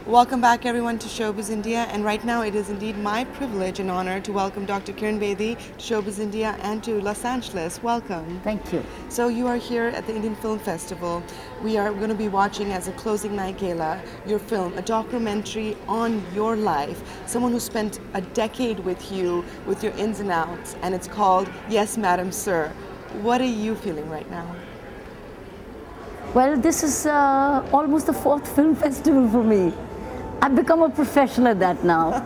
Welcome back everyone to Showbiz India, and right now it is indeed my privilege and honor to welcome Dr. Kiran Bedi to Showbiz India and to Los Angeles. Welcome. Thank you. So you are here at the Indian Film Festival. We are going to be watching as a closing night gala your film, a documentary on your life, someone who spent a decade with you, with your ins and outs, and it's called Yes Madam Sir. What are you feeling right now? Well, this is almost the fourth film festival for me. I've become a professional at that now.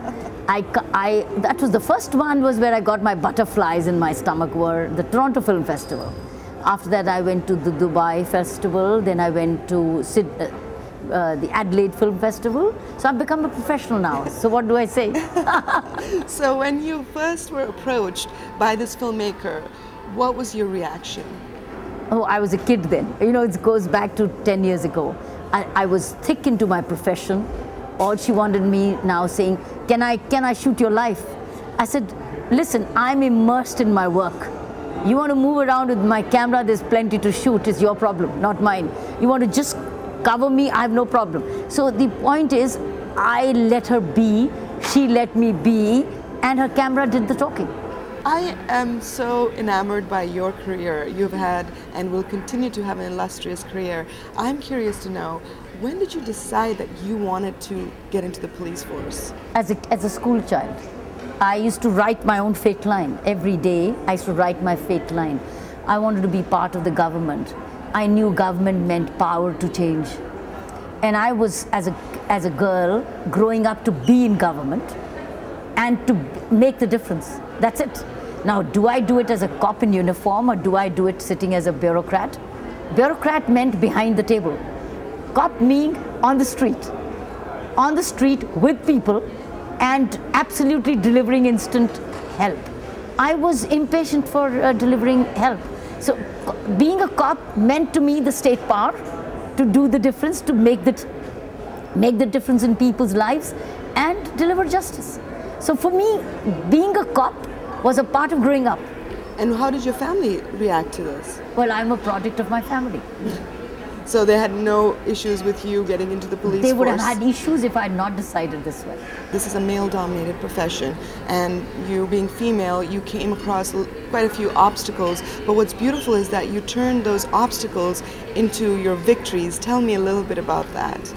That was the first one was where I got my butterflies in my stomach were the Toronto Film Festival. After that I went to the Dubai Festival, then I went to the Adelaide Film Festival. So I've become a professional now. So what do I say? So when you first were approached by this filmmaker, what was your reaction? Oh, I was a kid then. You know, it goes back to 10 years ago. I was thick into my profession. All she wanted me now saying, can I shoot your life? I said, listen, I'm immersed in my work. You want to move around with my camera, there's plenty to shoot, it's your problem, not mine. You want to just cover me, I have no problem. So the point is, I let her be, she let me be, and her camera did the talking. I am so enamored by your career. You've had and will continue to have an illustrious career. I'm curious to know, when did you decide that you wanted to get into the police force? As a school child, I used to write my own fate line. Every day I used to write my fate line. I wanted to be part of the government. I knew government meant power to change. And I was, as a girl, growing up to be in government and to make the difference. That's it. Now, do I do it as a cop in uniform or do I do it sitting as a bureaucrat? Bureaucrat meant behind the table. Cop meaning on the street with people and absolutely delivering instant help. I was impatient for delivering help. So being a cop meant to me the state power to do the difference, to make the difference in people's lives and deliver justice. So for me, being a cop was a part of growing up. And how did your family react to this? Well, I'm a product of my family. So they had no issues with you getting into the police force? They would have had issues if I had not decided this way. This is a male-dominated profession, and you being female, you came across quite a few obstacles, but what's beautiful is that you turned those obstacles into your victories. Tell me a little bit about that.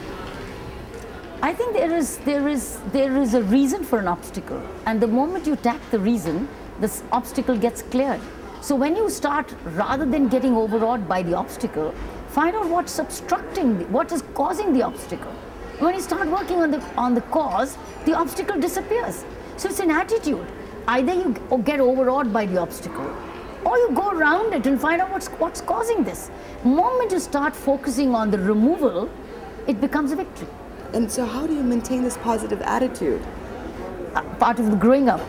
I think there is a reason for an obstacle, and the moment you attack the reason, this obstacle gets cleared. So when you start, rather than getting overawed by the obstacle, find out what's obstructing, what is causing the obstacle. When you start working on the cause, the obstacle disappears. So it's an attitude. Either you get overawed by the obstacle, or you go around it and find out what's causing this. The moment you start focusing on the removal, it becomes a victory. And so how do you maintain this positive attitude? Part of the growing up.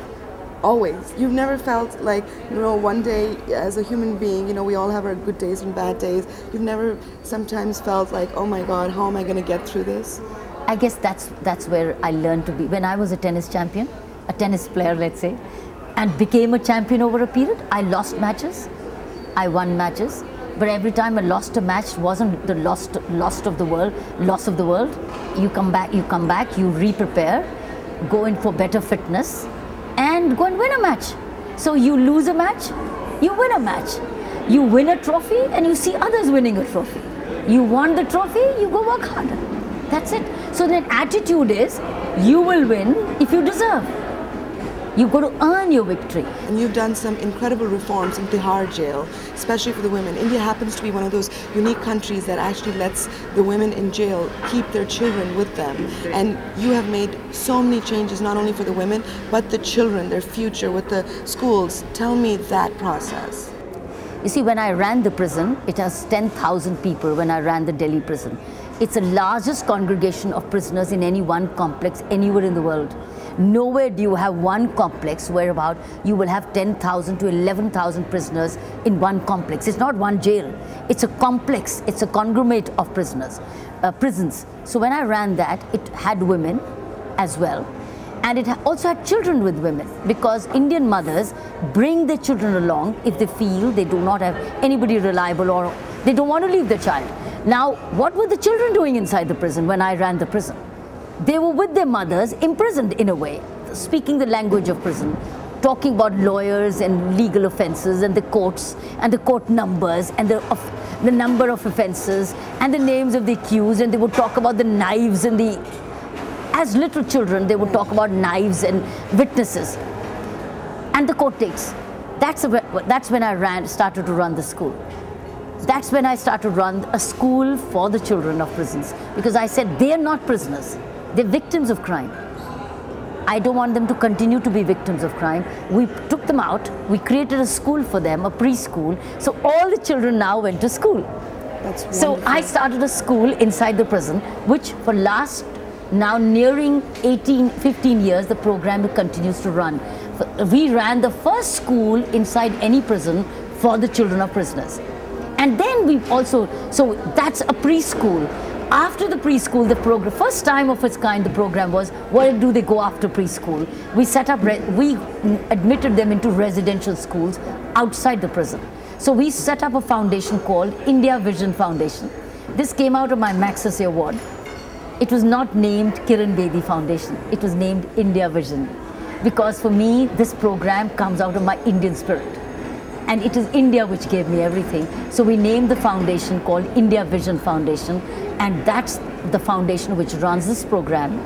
Always. You've never felt like, one day as a human being, we all have our good days and bad days. You've never sometimes felt like, oh my God, how am I going to get through this? I guess that's where I learned to be. When I was a tennis champion, a tennis player, let's say, and became a champion over a period, I lost matches, I won matches. But every time I lost a match wasn't the loss of the world. You come back, you re-prepare, go in for better fitness, and go and win a match. So you lose a match, you win a match. You win a trophy and you see others winning a trophy. You won the trophy, you go work harder. That's it. So the attitude is, you will win if you deserve. You've got to earn your victory. And you've done some incredible reforms in Tihar jail, especially for the women. India happens to be one of those unique countries that actually lets the women in jail keep their children with them. And you have made so many changes, not only for the women, but the children, their future with the schools. Tell me that process. You see, when I ran the prison, it has 10,000 people when I ran the Delhi prison. It's the largest congregation of prisoners in any one complex anywhere in the world. Nowhere do you have one complex where about you will have 10,000 to 11,000 prisoners in one complex. It's not one jail. It's a complex. It's a conglomerate of prisons. So when I ran that, it had women as well. And it also had children with women, because Indian mothers bring their children along if they feel they do not have anybody reliable or they don't want to leave the child. Now, what were the children doing inside the prison when I ran the prison? they were with their mothers, imprisoned in a way, speaking the language of prison, talking about lawyers and legal offences and the courts and the court numbers and the number of offences and the names of the accused, and they would talk about the knives and the, as little children, they would talk about knives and witnesses and the court dates. That's when I started to run the school. That's when I started to run a school for the children of prisons, because I said they're not prisoners, they're victims of crime. I don't want them to continue to be victims of crime. We took them out, we created a school for them, a preschool, so all the children now went to school. That's wonderful. So I started a school inside the prison, which for last, now nearing 15 years, the program continues to run. We ran the first school inside any prison for the children of prisoners. And then we also, so that's a preschool. After the preschool, the program, first time of its kind, the program was, where do they go after preschool? We set up, we admitted them into residential schools outside the prison. So we set up a foundation called India Vision Foundation. This came out of my Maxis Award. It was not named Kiran Bedi Foundation. It was named India Vision. Because for me, this program comes out of my Indian spirit. And it is India which gave me everything. So we named the foundation called India Vision Foundation. And that's the foundation which runs this program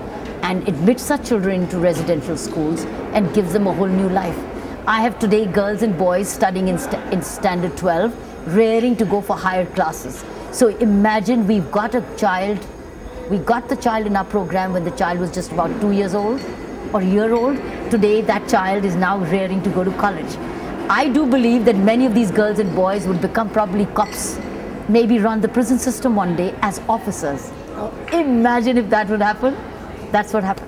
and admits our children into residential schools and gives them a whole new life. I have today girls and boys studying in Standard 12, raring to go for higher classes. So imagine we got the child in our program when the child was just about 2 years old or a year old. Today that child is now raring to go to college. I do believe that many of these girls and boys would become probably cops, maybe run the prison system one day as officers. Imagine if that would happen. That's what happened.